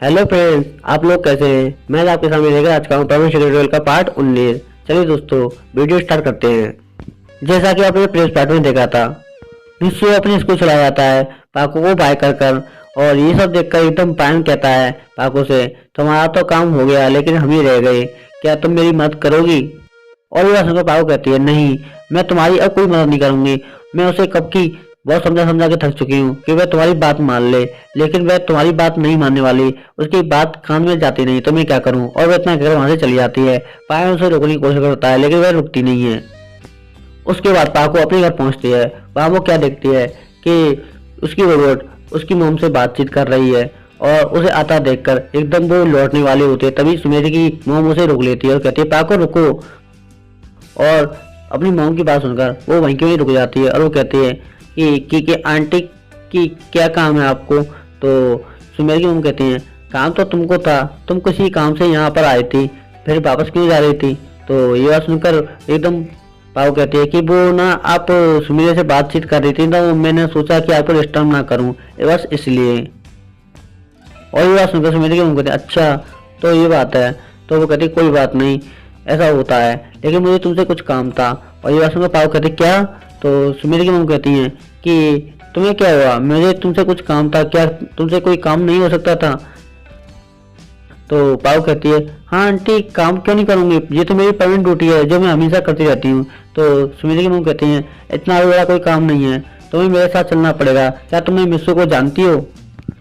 Hello friends, आप लोग कैसे हैं। मैं आपके सामने लेकर आज का हूँ प्रवीण ट्यूटोरियल का पार्ट 19। चलिए दोस्तों, वीडियो स्टार्ट करते हैं। जैसा कि आपने प्रेस पार्ट में देखा था, मिस्सू अपने स्कूल चला जाता है पाको को बाय कर कर, और ये सब देखकर एकदम पायन कहता है पाको से, तुम्हारा तो काम हो गया लेकिन हम ही रह गए, क्या तुम मेरी मदद करोगी। और ये सुनकर पाको कहती है, नहीं, मैं तुम्हारी अब कोई मदद नहीं करूंगी। मैं उसे कब की बहुत समझा समझा के थक चुकी हूँ कि वह तुम्हारी बात मान ले, लेकिन वह तुम्हारी बात नहीं मानने वाली। उसकी बात कान में जाती नहीं, तो मैं क्या करूँ। और वह इतना कहकर वहां से चली जाती है। पायन उसे रोकने की कोशिश करता है लेकिन वह रुकती नहीं है। उसके बाद पाको अपने घर पहुंचती है। वहां वो क्या देखती है कि उसकी रोबोट उसकी मोम से बातचीत कर रही है, और उसे आता देखकर एकदम वो लौटने वाले होते हैं। तभी सुमेरी की मोम उसे रोक लेती है और कहती है, पाको रुको। और अपनी मोम की बात सुनकर वो वहीं क्यों नहीं रुक जाती है, और वो कहती है कि आंटी की क्या काम है आपको। तो सुमेर की मोम कहती है, काम तो तुमको था, तुम किसी काम से यहाँ पर आई थी, फिर वापस क्यों जा रही थी। तो ये बात सुनकर एकदम पाओ कहती है कि वो ना, आप सुमेर से बातचीत कर रही थी, तो मैंने सोचा कि आपको डिस्टर्ब ना करूँ, बस इसलिए। और ये बात सुनकर सुमेर की मोम कहती है, अच्छा तो ये बात है। तो वो कहती है, कोई बात नहीं, ऐसा होता है, लेकिन मुझे तुमसे कुछ काम था। और ये बात सुनकर पाओ कहती है, क्या। तो सुमेर की मोम कहती है कि तुम्हें क्या हुआ, मुझे तुमसे कुछ काम था, क्या तुमसे कोई काम नहीं हो सकता था। तो पाओ कहती है, हाँ आंटी, काम क्यों नहीं करूंगी, ये तो मेरी परमानेंट ड्यूटी है जो मैं हमेशा करती रहती हूँ। तो सुमेरी की मोम कहती है, इतना बड़ा कोई काम नहीं है, तुम्हें मेरे साथ चलना पड़ेगा। क्या तुम मिस्सू को जानती हो।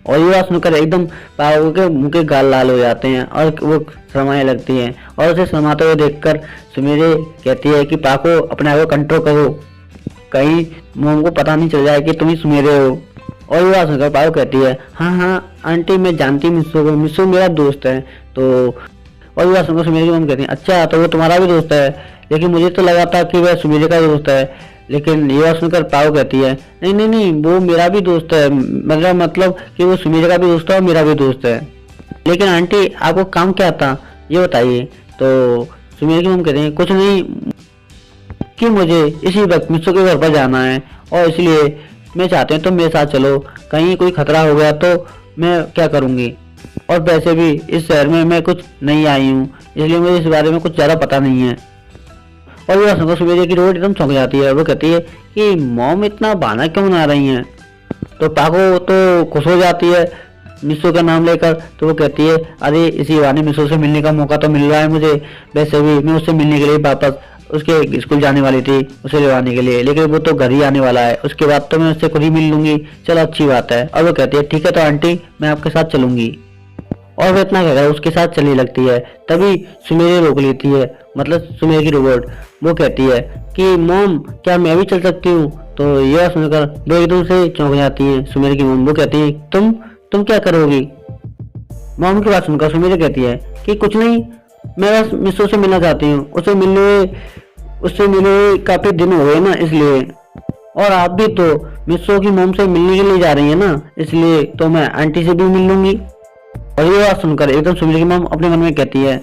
और ये बात सुनकर एकदम पाओ के मुंह के गाल लाल हो जाते हैं और वो शर्माने लगती है। और उसे शर्माते हुए देखकर सुमेरी कहती है कि पाको, अपने आप को कंट्रोल करो, कहीं मोम को पता नहीं चल जाए कि तुम ही सुमेरे हो। और ये बात सुनकर पायो कहती है, हाँ हाँ आंटी, मैं जानती मिस्सू को, मिस्सू मेरा दोस्त है। तो और ये बात सुनकर सुमेरे की मोम कहती है, अच्छा तो वो तुम्हारा भी दोस्त है, लेकिन मुझे तो लगा था कि वह सुमेरे का दोस्त है। लेकिन ये बात सुनकर पायो कहती है, नहीं नहीं नहीं, वो मेरा भी दोस्त है, मेरा मतलब कि वो सुमेरे का भी दोस्त है और मेरा भी दोस्त है। लेकिन आंटी, आपको काम क्या था, ये बताइए। तो सुमेरे की मोम कहती है, कुछ नहीं, कि मुझे इसी वक्त मिस्सू के घर पर जाना है, और इसलिए मैं चाहते हैं तुम मेरे साथ चलो, कहीं कोई खतरा हो गया तो मैं क्या करूँगी। और वैसे भी इस शहर में मैं कुछ नहीं आई हूँ, इसलिए मुझे इस बारे में कुछ ज़्यादा पता नहीं है। और ये सुनकर सुमेरिया की रोड एकदम चौंक जाती है। वो कहती है कि मॉम इतना बहाना क्यों बना रही हैं। तो पाको तो खुश हो जाती है मिस्सू का नाम लेकर। तो वो कहती है, अरे इसी बहाने मिस्सू से मिलने का मौका तो मिल रहा है मुझे। वैसे भी मैं उससे मिलने के लिए वापस उसके स्कूल जाने वाली थी उसे लेवाने के लिए, लेकिन वो तो घर ही आने वाला है, उसके बाद तो मैं उससे खुद ही मिल लूंगी। चलो अच्छी बात है। और वो कहती है, ठीक है तो आंटी, मैं आपके साथ चलूंगी। और वो इतना कहकर उसके साथ चलने लगती है। तभी सुमेरी रोक लेती है, मतलब सुमेर की रोबोट। वो कहती है कि मॉम, क्या मैं भी चल सकती हूँ। तो यह सुनकर वो एकदम से चौंक जाती है सुमेर की मॉम। वो कहती है, तुम क्या करोगी। मॉम की बात सुनकर सुमेरी कहती है कि कुछ नहीं, मैं बस मिस्सू से मिलना चाहती हूँ, उससे मिले काफी दिन हो गए ना, इसलिए। और आप भी तो मिस्सू की मॉम से मिलने के लिए जा रही है ना, इसलिए तो मैं आंटी से भी मिल लूंगी। और ये बात सुनकर एकदम सुमेरी की मॉम अपने मन में कहती है,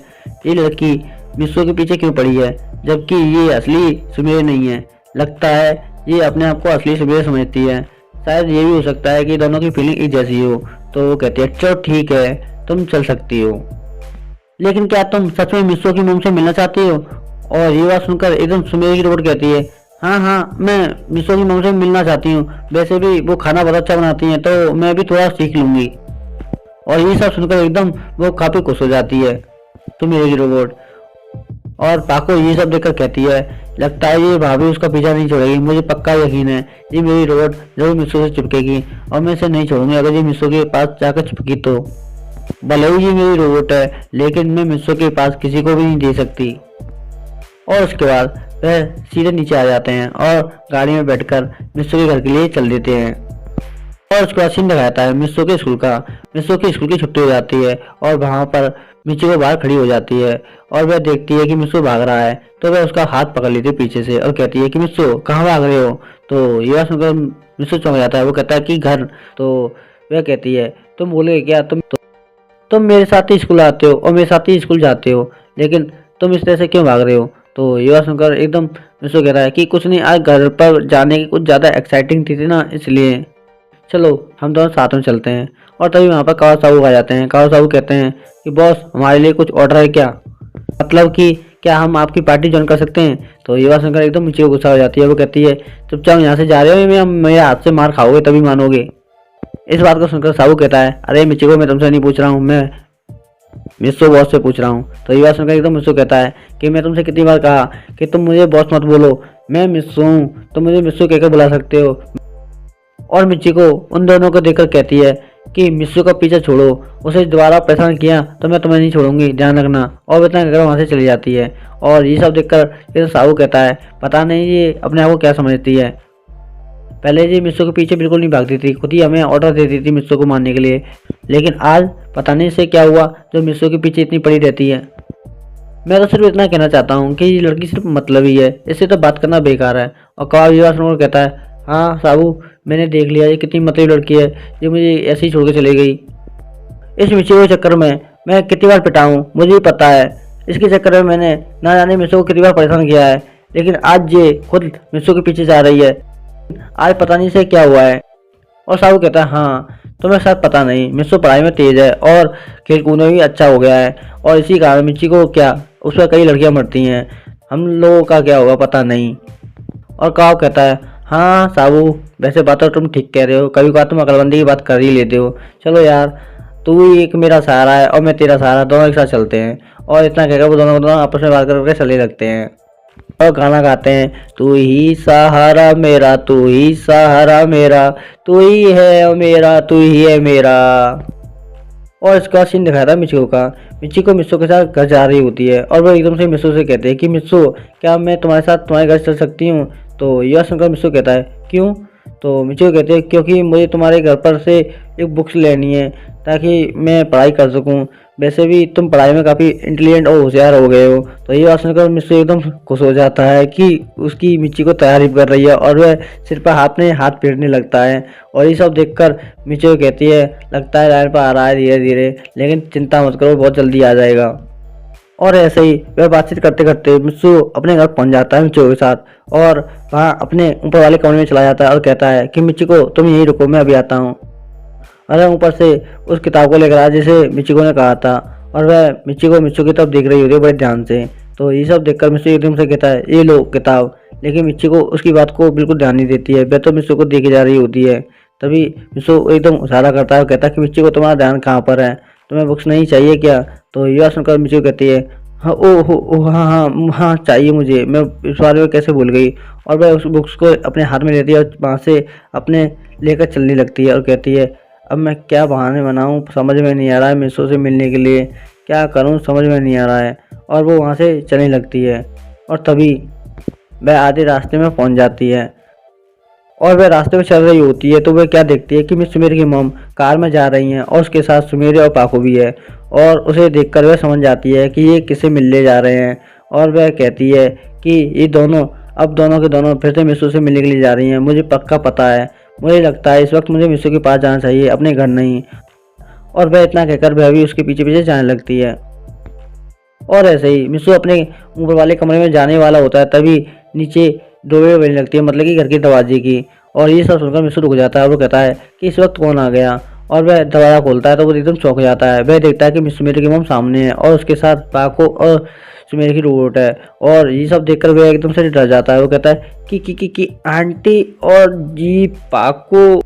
ये लड़की मिस्सू के पीछे क्यों पड़ी है, जबकि ये असली सुमेरी नहीं है। लगता है ये अपने आप को असली सुमेरी समझती है। शायद ये भी हो सकता है कि दोनों की फीलिंग एक जैसी हो। तो वो कहती है, चलो ठीक है, तुम चल सकती हो, लेकिन क्या तुम सच में मिस्सू की मॉम से मिलना चाहती हो। और ये बात सुनकर एकदम सुमेरी की रोबोट कहती है, हाँ हाँ, मैं मिस्सू की मॉम से मिलना चाहती हूँ, वैसे भी वो खाना बहुत अच्छा बनाती हैं, तो मैं भी थोड़ा सीख लूंगी। और ये सब सुनकर एकदम वो काफी खुश हो जाती है सुमेरी की रोबोट। और पाको ये सब देखकर कहती है, लगता है ये भाभी उसका पीछा नहीं छोड़ेगी, मुझे पक्का यकीन है ये मेरी रोबोट जरूर मिस्सू से चिपकेगी, और मैं इसे नहीं छोड़ूंगी। अगर ये मिस्सू के पास जाकर चिपकी तो भले ही ये मेरी रोबोट है, लेकिन मैं मिस्सू के पास किसी को भी नहीं दे सकती। और उसके बाद वह सीधे नीचे आ जाते हैं और गाड़ी में बैठकर मिस्सू के घर के लिए चल देते हैं। और उसके बाद सीन दिखाता है मिस्सू के स्कूल का। मिस्सू के स्कूल की छुट्टी हो जाती है और वहां पर मिचिको बाहर खड़ी हो जाती है, और वह देखती है कि मिस्सू भाग रहा है। तो वह उसका हाथ पकड़ लेती है पीछे से और कहती है कि मिस्सू, कहाँ भाग रहे हो। तो यह सुनकर मिस्सू चौंक जाता है। वो कहता है कि घर। तो वह कहती है, तुम बोले क्या, तुम मेरे साथ ही स्कूल आते हो और मेरे साथ ही स्कूल जाते हो, लेकिन तुम इस तरह से क्यों भाग रहे हो। तो यह सुनकर एकदम मिस्सू कह रहा है कि कुछ नहीं, आज घर पर जाने की कुछ ज़्यादा एक्साइटिंग थी ना, इसलिए चलो हम दोनों साथ में चलते हैं। और तभी वहाँ पर कावा साहू आ जाते हैं। कावा साहू कहते हैं कि बॉस हमारे लिए कुछ ऑर्डर है क्या, मतलब कि क्या हम आपकी पार्टी ज्वाइन कर सकते हैं। तो ये बात सुनकर एकदम मिचिको गुस्सा हो जाती है। वो कहती है चुपचाप यहाँ से जा रहे हो या मेरे हाथ से मार खाओगे तभी मानोगे। इस बात को सुनकर साहू कहता है अरे मिचिको मैं तुमसे नहीं पूछ रहा हूँ, मैं मिस्सो बॉस से पूछ रहा हूँ। तो ये बात सुनकर एकदम मिस्सो कहता है कि मैं तुमसे कितनी बार कहा कि तुम मुझे बॉस मत बोलो, मैं मिस्सो हूँ, तुम मुझे मिस्सो कहकर बुला सकते हो। और मिचिको उन दोनों को देखकर कहती है कि मिस्सो का पीछा छोड़ो, उसे दोबारा परेशान किया तो मैं तुम्हें नहीं छोड़ूंगी, ध्यान रखना। और वो इतना कहकर वहाँ से चली जाती है। और ये सब देखकर फिर साहू कहता है पता नहीं ये अपने आप को क्या समझती है, पहले ये मिस्सो के पीछे बिल्कुल नहीं भागती थी, खुद ही हमें ऑर्डर देती थी मिस्सो को मारने के लिए, लेकिन आज पता नहीं इसे क्या हुआ जो मिस्सो के पीछे इतनी पड़ी रहती है। मैं तो सिर्फ इतना कहना चाहता हूँ कि ये लड़की सिर्फ मतलब ही है, इससे तो बात करना बेकार है। और कबाब ये बात सुनकर कहता है हाँ साहू मैंने देख लिया ये कितनी मतलब लड़की है, ये मुझे ऐसे ही छोड़ के चली गई। इस मिस्सो के चक्कर में मैं कितनी बार पिटा हूँ मुझे ही पता है, इसके चक्कर में मैंने ना जाने मिस्सो को कितनी बार परेशान किया है, लेकिन आज ये खुद मिस्सो के पीछे जा रही है, आज पता नहीं से क्या हुआ है। और साहू कहता है हाँ तुम्हें शायद पता नहीं, मिस्सो पढ़ाई में तेज है और खेल कूद में भी अच्छा हो गया है, और इसी कारण मिच्ची को क्या उस पर कई लड़कियां मरती हैं, हम लोगों का क्या होगा पता नहीं। और काव कहता है हाँ साहू वैसे बात तो तुम ठीक कह रहे हो, कभी कभार तुम अकलमंदी की बात कर ही लेते हो, चलो यार तू ही एक मेरा सहारा है और मैं तेरा सहारा, दोनों एक साथ चलते हैं। और इतना कहकर वो दोनों आपस में बात करके चले लगते हैं और गाना गाते हैं तू ही सहारा मेरा, तू ही सहारा मेरा, तू ही है मेरा, तू ही है मेरा। और इसका सीन दिखाया था मिचिको का। मिचिको मिस्सो के साथ घर जा रही होती है और वो एकदम से मिस्सो से कहते हैं कि मिस्सो क्या मैं तुम्हारे साथ तुम्हारे घर चल सकती हूँ। तो यह सुनकर मिस्सो कहता है क्यों। तो मिचिको कहते हैं क्योंकि मुझे तुम्हारे घर पर से एक बुक्स लेनी है ताकि मैं पढ़ाई कर सकूँ, वैसे भी तुम पढ़ाई में काफ़ी इंटेलिजेंट और होशियार हो गए हो। तो ये बात सुनकर मिस्सो एकदम खुश हो जाता है कि उसकी मिच्ची को तारीफ कर रही है और वह सिर पर हाथ फेरने लगता है। और ये सब देखकर मिच्ची कहती है लगता है लाइन पर आ रहा है धीरे धीरे, लेकिन चिंता मत करो बहुत जल्दी आ जाएगा। और ऐसे ही वह बातचीत करते करते मित्सु अपने घर पहुंच जाता है मिच्ची के साथ और वहाँ अपने ऊपर वाले कमरे में चला जाता है और कहता है कि मिच्ची को तुम यहीं रुको मैं अभी आता हूँ। अरे ऊपर से उस किताब को लेकर आया जिसे मिचिको ने कहा था और वह मिच्ची की तरफ देख रही होती है बड़े ध्यान से। तो ये सब देखकर मिच्ची एकदम से कहता है ये लो किताब, लेकिन मिच्ची को उसकी बात को बिल्कुल ध्यान नहीं देती है, वह तो मिच्ची को देखे जा रही होती है। तभी मिच्ची एकदम इशारा करता है और कहता है कि मिच्ची को तुम्हारा ध्यान कहाँ पर है, तुम्हें बुक्स नहीं चाहिए क्या। तो यह सुनकर मिच्ची कहती है हाँ ओ हाँ हाँ हाँ चाहिए मुझे, मैं इस बारे में कैसे भूल गई। और वह उस बुक्स को अपने हाथ में लेती है और वहाँ से अपने लेकर चलने लगती है और कहती है अब मैं क्या बहाने बनाऊं समझ में नहीं आ रहा है, मिस्सो से मिलने के लिए क्या करूं समझ में नहीं आ रहा है। और वो वहां से चलने लगती है और तभी वह आधे रास्ते में पहुंच जाती है और वह रास्ते में चल रही होती है तो वह क्या देखती है कि मिस सुमेर की मॉम कार में जा रही हैं और उसके साथ सुमेर और पाको भी है। और उसे देखकर वह समझ जाती है कि ये किसे मिलने जा रहे हैं और वह कहती है कि ये दोनों अब दोनों के दोनों फिर से मिस्सो से मिलने के लिए जा रही हैं, मुझे पक्का पता है, मुझे लगता है इस वक्त मुझे मिस्सो के पास जाना चाहिए अपने घर नहीं। और वह इतना कहकर वह भी उसके पीछे पीछे जाने लगती है। और ऐसे ही मिस्सो अपने ऊपर वाले कमरे में जाने वाला होता है तभी नीचे डोरे बजने लगती है, मतलब कि घर के दरवाजे की। और ये सब सुनकर मिस्सो रुक जाता है और वो कहता है कि इस वक्त कौन आ गया। और वह दरवाज़ा खोलता है तो वो एकदम चौंक जाता है, वह देखता है कि मिस सुमेर की मॉम सामने है और उसके साथ पाको और सुमेर की रोबोट है। और ये सब देखकर वह एकदम से डर जाता है, वो कहता है कि आंटी और जी पाको।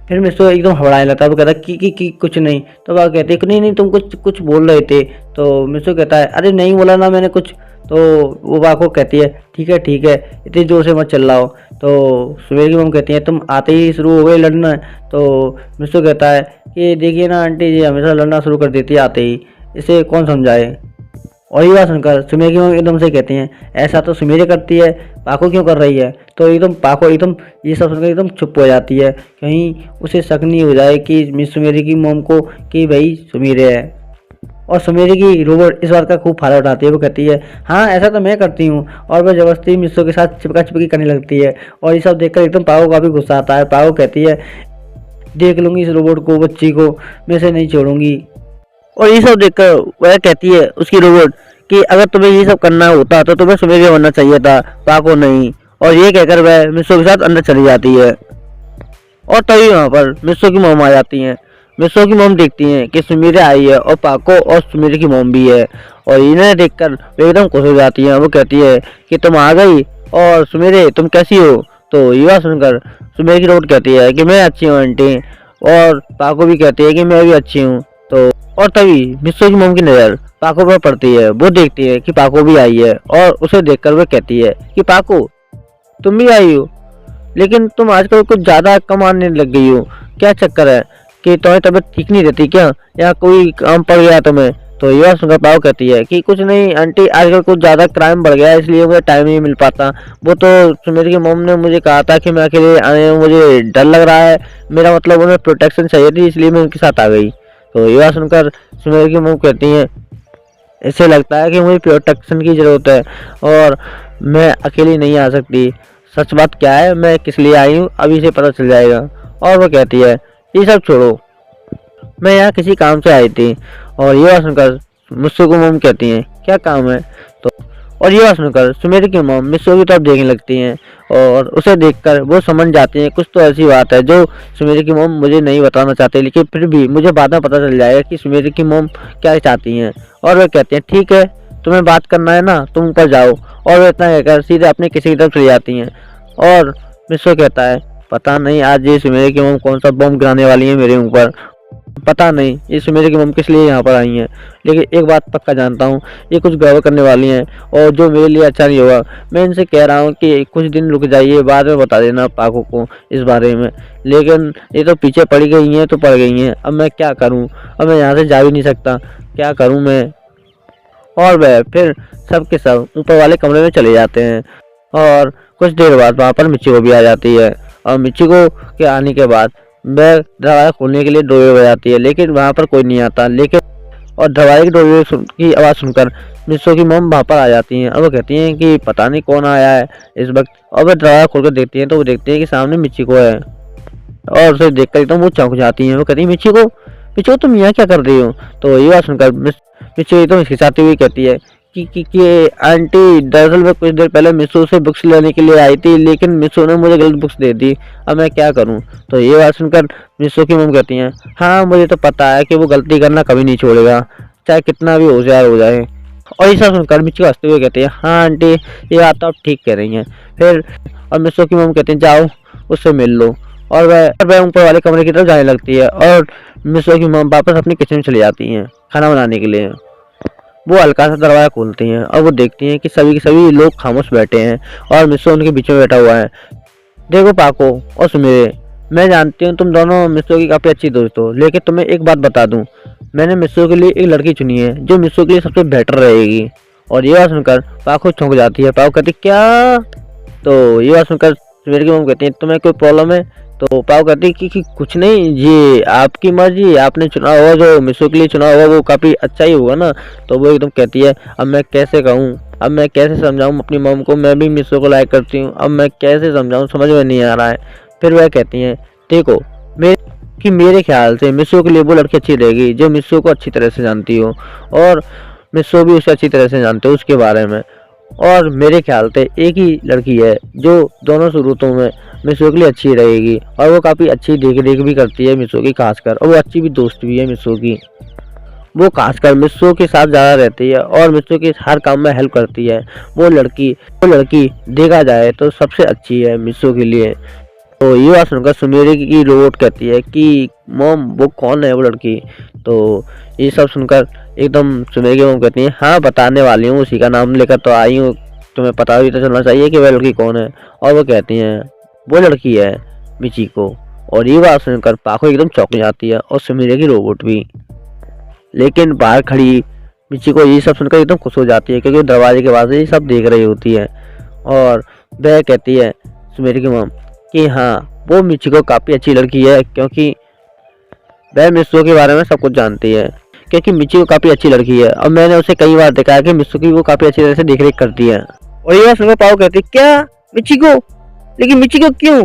फिर मिस्सो एकदम हड़बड़ाने लगता है, वो कहता है कि कुछ नहीं। तो वह कहते हैं नहीं नहीं तुम कुछ बोल रहे थे। तो मिस्सो कहता है अरे नहीं बोला ना मैंने कुछ। तो वो पाको कहती है ठीक है इतनी जोर से मत चिल्लाओ। तो सुमेर की मॉम कहती है तुम आते ही शुरू हो गए लड़ना। तो मिस्सो कहता है कि देखिए ना आंटी जी हमेशा लड़ना शुरू कर देती है आते ही, इसे कौन समझाए। और ये बात सुनकर सुमेर की मॉम एकदम से कहती हैं ऐसा तो सुमेर करती है, पाको क्यों कर रही है। तो एकदम पाको एकदम ये सब सुनकर एकदम चुप हो जाती है, कहीं उसे शक नहीं हो जाए कि मिस सुमेर की मॉम को कि भाई सुमेर है। और सुमेर की रोबोट इस बात का खूब फायदा उठाती है, वो कहती है हाँ ऐसा तो मैं करती हूँ। और वह जबरदस्ती मिस्सो के साथ चिपका चिपकी करने लगती है। और ये सब देखकर एकदम पाको का भी गुस्सा आता है। पाको कहती है देख लूँगी इस रोबोट को, बच्ची को मैं इसे नहीं छोड़ूंगी। और ये सब देखकर वह कहती है उसकी रोबोट कि अगर तुम्हें ये सब करना होता तो तुम्हें सुमेर बनना चाहिए था, पाको नहीं। और ये कहकर वह मिस्सो के साथ अंदर चली जाती है। और तभी वहाँ पर मिस्सो की मॉम आ जाती हैं मिसो की मोम देखती हैं कि सुमीरे आई है और पाको और सुमीरे की मोम भी है, और इन्हें देखकर वो एकदम खुश हो जाती है। वो कहती है कि तुम आ गई, और सुमीरे तुम कैसी हो। तो ये बात सुनकर सुमीरे की रोबोट कहती है कि मैं अच्छी हूँ आंटी, और पाको भी कहती है कि मैं भी अच्छी हूँ। तो और तभी मिसो की मोम की नज़र पाको पर पड़ती है। वो देखती है कि पाको भी आई है, और उसे देखकर वो कहती है कि पाको तुम भी आई हो, लेकिन तुम आजकल कुछ ज्यादा कम आने लग गई हो, क्या चक्कर है कि तुम्हारी तबीयत ठीक नहीं रहती क्या, या कोई काम पड़ गया तुम्हें। तो युवा सुनकर पाओ कहती है कि कुछ नहीं आंटी, आजकल कुछ ज्यादा क्राइम बढ़ गया है, इसलिए मुझे टाइम नहीं मिल पाता। वो तो सुमेर की मोम ने मुझे कहा था कि मैं अकेले आने में मुझे डर लग रहा है, मेरा मतलब उन्हें प्रोटेक्शन चाहिए थी, इसलिए मैं उनके साथ आ गई। तो युवा सुनकर सुमेर की मोम कहती है ऐसे लगता है कि मुझे प्रोटेक्शन की जरूरत है, और मैं अकेली नहीं आ सकती। सच बात क्या है, मैं किस लिए आई हूँ अभी से पता चल जाएगा। और वो कहती है ये सब छोड़ो, मैं यहाँ किसी काम से आई थी। और ये बात सुनकर मिस्सू की मोम कहती हैं क्या काम है। तो और ये बात सुनकर सुमेर की मोम मिस्सू की तरफ देखने लगती हैं, और उसे देखकर वो समझ जाती हैं कुछ तो ऐसी बात है जो सुमेर की मोम मुझे नहीं बताना चाहते, लेकिन फिर भी मुझे बाद में पता चल जाएगा कि सुमेर की मोम क्या चाहती हैं। और वे कहते हैं ठीक है, तुम्हें बात करना है ना, तुम ऊपर जाओ। और वे इतना कहकर सीधे अपने किसी की तरफ चली जाती हैं। और मिस्सू कहता है पता नहीं आज ये सुमेर की मोम कौन सा बम गिराने वाली है मेरे ऊपर, पता नहीं ये सुमेर की मोम किस लिए यहाँ पर आई हैं, लेकिन एक बात पक्का जानता हूँ, ये कुछ गड़बड़ करने वाली हैं, और जो मेरे लिए अच्छा नहीं होगा। मैं इनसे कह रहा हूँ कि कुछ दिन रुक जाइए, बाद में बता देना पाको को इस बारे में, लेकिन ये तो पीछे पड़ी गई हैं तो पड़ गई हैं, अब मैं क्या करूँ, अब मैं यहाँ से जा भी नहीं सकता, क्या करूँ मैं। और वह फिर सब के सब ऊपर वाले कमरे में चले जाते हैं। और कुछ देर बाद वहाँ पर मिचिको भी आ जाती है, और मिचिको के आने के बाद वह दरवाजा खोलने के लिए डोरे बजाती है, लेकिन वहाँ पर कोई नहीं आता। लेकिन और दरवाजे की डोरे की आवाज़ सुनकर मिस्सो की मोम वहाँ पर आ जाती हैं, और वो कहती हैं कि पता नहीं कौन आया है इस वक्त। और वह दरवाजा खोलकर देखती हैं तो वो देखती हैं कि सामने मिचिको है, और उसे देखकर एकदम वो चौंक जाती हैं। वो कहती है मिचिको, मिचिको तुम यहाँ क्या कर रही हो। तो ये बात सुनकर मिचिको एकदम हिचकिचाती हुई कहती है कि आंटी दरअसल मैं कुछ देर पहले मिसू से बुक्स लेने के लिए आई थी, लेकिन मिसू ने मुझे गलत बुक्स दे दी, अब मैं क्या करूं। तो ये बात सुनकर मिसू की मम कहती हैं हाँ मुझे तो पता है कि वो गलती करना कभी नहीं छोड़ेगा, चाहे कितना भी होशियार हो जाए। और ये सब सुनकर मिसू हंसते हुए कहती है हाँ आंटी ये बात तो आप ठीक कह रही हैं। फिर और मिसू की मम कहती हैं जाओ उससे मिल लो। और वह ऊपर वाले कमरे की तरफ जाने लगती है, और मिसू की मम वापस अपनी किचन में चली जाती हैं खाना बनाने के लिए। वो हल्का सा दरवाजा खोलती हैं और वो देखती हैं कि सभी के सभी लोग खामोश बैठे हैं, और मिस्सो उनके बीच में बैठा हुआ है। देखो पाको और सुमेरे, मैं जानती हूँ तुम दोनों मिस्सो की काफ़ी अच्छी दोस्त हो, लेकिन तुम्हें एक बात बता दूँ, मैंने मिस्सो के लिए एक लड़की चुनी है जो मिस्सो के लिए सबसे बेटर रहेगी। और ये बात सुनकर पाको चौंक जाती है। पाको कहती क्या। तो ये बात सुनकर सुमेरे की मम कहती है तुम्हें कोई प्रॉब्लम है। तो पाओ कहती कि कुछ नहीं, ये आपकी मर्जी, आपने चुना होगा जो मिसो के लिए चुना होगा वो काफ़ी अच्छा ही होगा ना। तो वो एकदम कहती है अब मैं कैसे कहूँ, अब मैं कैसे समझाऊँ अपनी मम को, मैं भी मिसो को लाइक करती हूँ, अब मैं कैसे समझाऊँ समझ में नहीं आ रहा है। फिर वह कहती हैं देखो मेरे ख्याल से मिसो के लिए वो लड़की अच्छी रहेगी जो मिसो को अच्छी तरह से जानती हो, और मिसो भी उसे अच्छी तरह से जानते हो उसके बारे में। और मेरे ख्याल से एक ही लड़की है जो दोनों सूरतों में मिसो के लिए अच्छी रहेगी, और वो काफ़ी अच्छी देख रेख भी करती है मिसो की खासकर, और वो अच्छी भी दोस्त भी है मिसो की। वो खासकर मिसो के साथ ज़्यादा रहती है और मिसो के हर काम में हेल्प करती है। वो लड़की देखा जाए तो सबसे अच्छी है मिसो के लिए। तो ये बात सुनकर सुमेरे की रोबोट कहती है कि मॉम वो कौन है वो लड़की। तो ये सब सुनकर एकदम सुमेरे की मॉम कहती है हाँ बताने वाली हूँ, उसी का नाम लेकर तो आई हूँ, तुम्हें पता भी तो चलना चाहिए कि वह लड़की कौन है। और वो कहती हैं वो लड़की है मिचिको। और ये बात सुनकर पाको एकदम चौंक जाती है और सुमेरे की रोबोट भी। लेकिन बाहर खड़ी मिचिको ये सब सुनकर एकदम खुश हो जाती है, क्योंकि दरवाजे के पास ये सब देख रही होती है। और वह कहती है सुमेरे की मॉम कि हाँ वो मिचिको काफ़ी अच्छी लड़की है, क्योंकि वह मिसो के बारे में सब कुछ जानती है, क्योंकि मिचिको काफ़ी अच्छी लड़की है और मैंने उसे कई बार देखा है कि मिसो की वो काफ़ी अच्छी तरह से देख रेख करती है। और ये बात सुनकर पाओ कहती है क्या मिचिको, लेकिन मिचिको क्यों,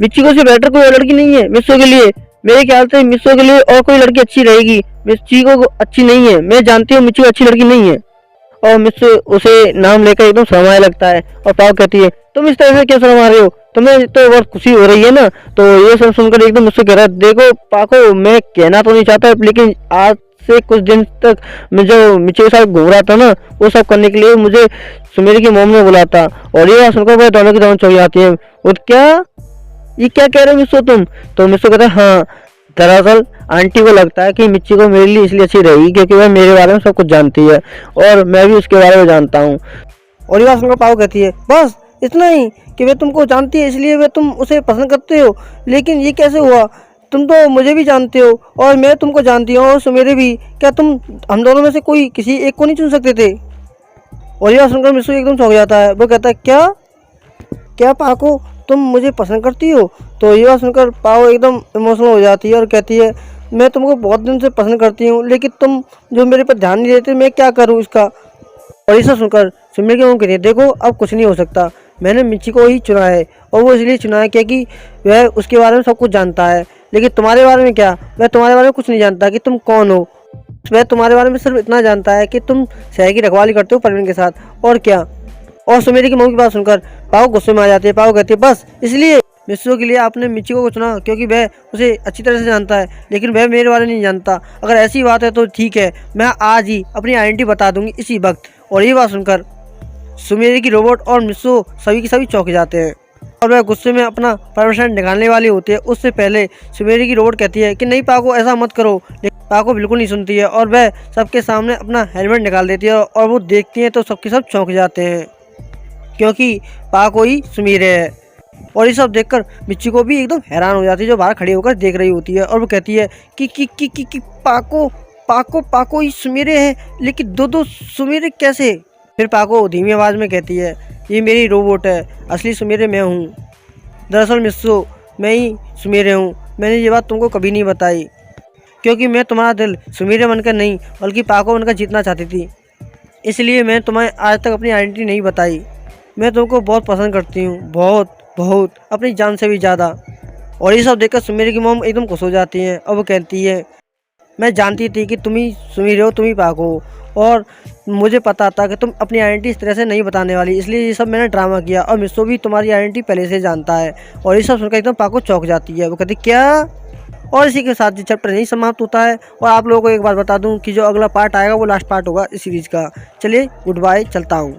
मिचिको से बेटर कोई और लड़की नहीं है मिसो के लिए। मेरे ख्याल से मिसो के लिए और कोई लड़की अच्छी रहेगी, मिचिको अच्छी नहीं है, मैं जानती हूँ मिचिको अच्छी लड़की नहीं है। और मिसो उसे नाम लेकर एकदम शर्माने लगता है। और पाओ कहती है तुम इस तरह से क्यों शर्मा रहे हो, तुम्हें तो बहुत खुशी हो रही है ना। तो ये सब सुनकर एकदम मुझसे कह रहा है, देखो पाको, मैं कहना तो नहीं चाहता, लेकिन आज से कुछ दिन तक मैं जो मिच्ची के साथ घूम रहा था ना, वो सब करने के लिए मुझे सुमेर की मोम ने बुलाया था। और ये बात सुनकर वह दोनों की दोनों चौंक जाती है। और क्या, ये क्या कह रहे हो मिस्सो तुम? तो मिस्सो कहता है, हाँ दरअसल आंटी को लगता है कि मिच्ची को मेरे लिए इसलिए अच्छी रहेगी क्योंकि वह मेरे बारे में सब कुछ जानती है और मैं भी उसके बारे में जानता हूँ। और ये बात सुनकर पाओ कहती है, बस इतना ही कि वे तुमको जानती है इसलिए वे तुम उसे पसंद करते हो? लेकिन ये कैसे हुआ? तुम तो मुझे भी जानते हो और मैं तुमको जानती हूँ और सुमेरे भी। क्या तुम हम दोनों में से कोई किसी एक को नहीं चुन सकते थे? और ये बात सुनकर मिस्सू एकदम चौंक जाता है। वो कहता है, क्या क्या पाको, तुम मुझे पसंद करती हो? तो ये बात सुनकर पाओ एकदम इमोशनल हो जाती है और कहती है, मैं तुमको बहुत दिन से पसंद करती हूँ, लेकिन तुम जो मेरे पर ध्यान नहीं देते, मैं क्या करूँ इसका? और ये सब सुनकर सुमेर की मोम कहती है, देखो अब कुछ नहीं हो सकता, मैंने मिच्ची को ही चुना है और वो इसलिए चुना है क्योंकि वह उसके बारे में सब कुछ जानता है। लेकिन तुम्हारे बारे में क्या? वह तुम्हारे बारे में कुछ नहीं जानता कि तुम कौन हो। वह तुम्हारे बारे में सिर्फ इतना जानता है कि तुम शहर की रखवाली करते हो परवीन के साथ, और क्या। और सुमेर की मोम की बात सुनकर पाओ गुस्से में आ जाती है। पाओ कहती है, बस इसलिए मिस्सो के लिए आपने मिच्ची को चुना क्योंकि वह उसे अच्छी तरह से जानता है, लेकिन वह मेरे बारे में नहीं जानता। अगर ऐसी बात है तो ठीक है, मैं आज ही अपनी आइडेंटिटी बता दूंगी इसी वक्त। और ये बात सुनकर सुमेर की रोबोट और मिस्सो सभी के सभी चौंक जाते हैं और वह गुस्से में अपना परमिशन निकालने वाली होती है। उससे पहले सुमेर की रोबोट कहती है कि नहीं पाको, ऐसा मत करो। लेकिन पाको बिल्कुल नहीं सुनती है और वह सबके सामने अपना हेलमेट निकाल देती है और वो देखती है तो सबके सब चौंक जाते हैं क्योंकि पाको ही सुमेर है। और ये सब देखकर मिच्ची को भी एकदम हैरान हो जाती है, जो बाहर खड़ी होकर देख रही होती है। और वो कहती है कि पाको पाको पाको ही सुमेरे है, लेकिन दो सुमेरे कैसे? फिर पाको धीमी आवाज़ में कहती है, ये मेरी रोबोट है, असली सुमेरे मैं हूँ। दरअसल मिस्सो, मैं ही सुमेरे हूँ। मैंने ये बात तुमको कभी नहीं बताई क्योंकि मैं तुम्हारा दिल सुमेरे बनकर नहीं बल्कि पाको बनकर जीतना चाहती थी, इसलिए मैं तुम्हें आज तक अपनी आइडेंटिटी नहीं बताई। मैं तुमको बहुत पसंद करती हूँ, बहुत बहुत, अपनी जान से भी ज़्यादा। और ये सब देखकर सुमेर की मोम एकदम खुश हो जाती हैं और वो कहती है, मैं जानती थी कि तुम ही सुमेर हो, तुम ही पाको हो, और मुझे पता था कि तुम अपनी आइडेंटिटी इस तरह से नहीं बताने वाली, इसलिए ये सब मैंने ड्रामा किया। और मिस्सो भी तुम्हारी आइडेंटिटी पहले से जानता है। और ये सब सुनकर एकदम पाको चौंक जाती है। वो कहती, क्या? और इसी के साथ ये चैप्टर नहीं समाप्त होता है। और आप लोगों को एक बात बता दूं कि जो अगला पार्ट आएगा वो लास्ट पार्ट होगा इस सीरीज़ का। चलिए गुड बाय, चलता हूँ।